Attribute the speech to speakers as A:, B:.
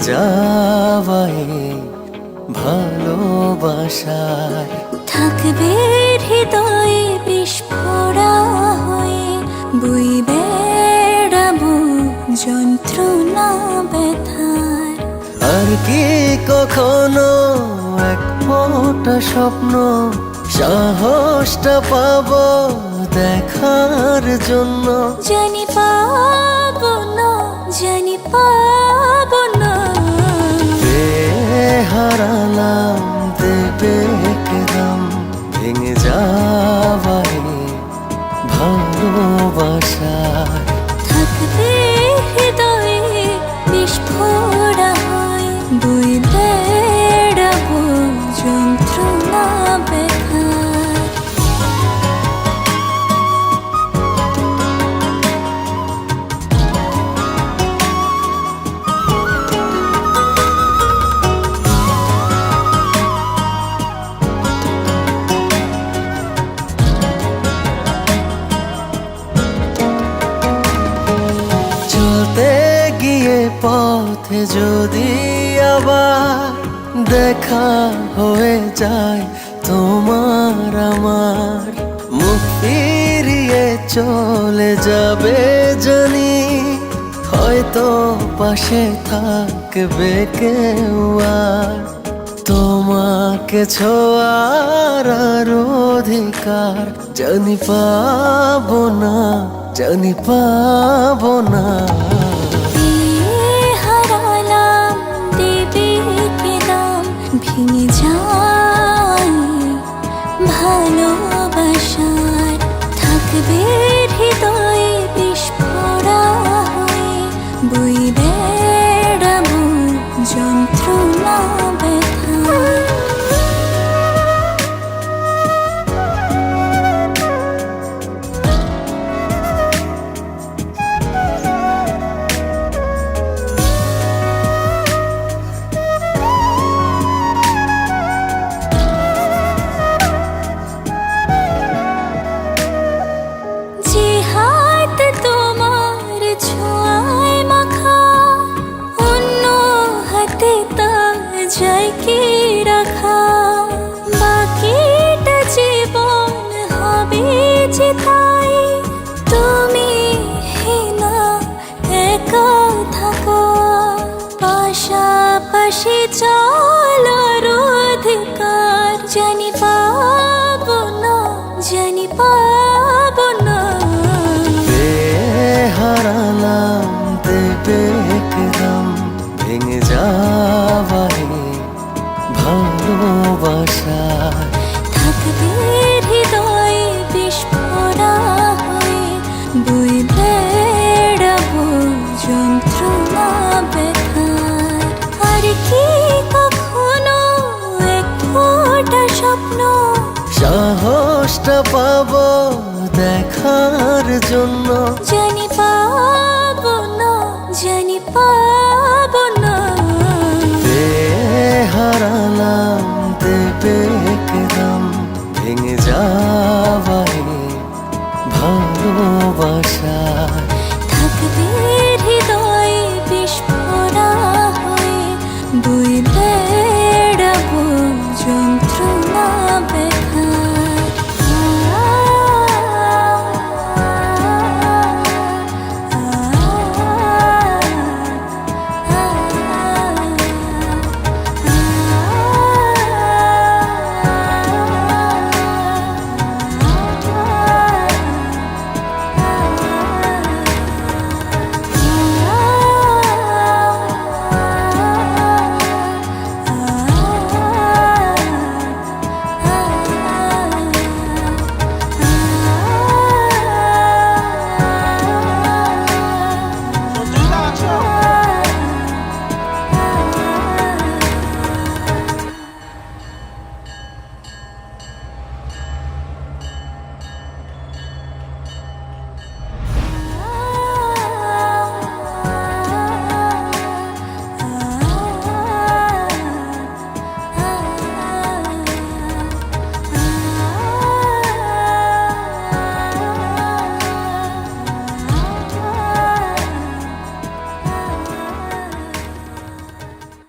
A: যাওয়ায় ভালোবাসায়
B: থাকবে হৃদয়ে বিস্ফোরা হয়ে, বই বেড়াবো যন্ত্রণা ব্যথার।
A: আর কি কখনো এক ফোঁটা স্বপ্ন সাহসটা পাবো দেখার জন্য?
B: জানি পাবো না, জানি পাবো না।
A: হারালাম দেবে কেদাম ভেঙে যাওয়ায় ভালোবাসায়
B: থাকবে হৃদয়ে বিস্ফোরা হয়ে, বই বেড়াবো যন্ত্রণা ব্যথার।
A: পথে যদি আবার দেখা হয়ে যায় তোমার আমার, মুখ ফিরিয়ে চলে যাবে জানি, হয়তো পাশে থাকবে কেউ আর। তোমাকে ছোঁয়ার আর অধিকার জানি পাবো না, জানি পাবো না।
B: ভেঙে যায় ভালোবাসার, থাকবে হৃদয়ে বিস্ফোরা হয়ে, বই বেড়াবো যন্ত্রণা ব্যথার। চাই কি রাখা, বাকিটা জীবন হবে যে তাই। তুমি না একা থাকো, পাশাপাশি চলার অধিকার জানি পাবো না, জানি পাবো না।
A: হারালাম দেবে কেদাম ভেঙে যাওয়ায় ভালোবাসায়,
B: থাকবে হৃদয়ে বিস্ফোরা হয়ে, বই বেড়াবো যন্ত্রণা ব্যথার। আর কি কখনো এক ফোঁটা স্বপ্ন
A: সাহসটা পাবো দেখার জন্য?
B: জানি পাবো না, জানি পাবো না।
A: হারালাম দেবে কেদাম ভেঙে যাওয়ায় ভালোবাসায়,
B: থাকবে হৃদয়ে বিস্ফোরা হয়ে, বই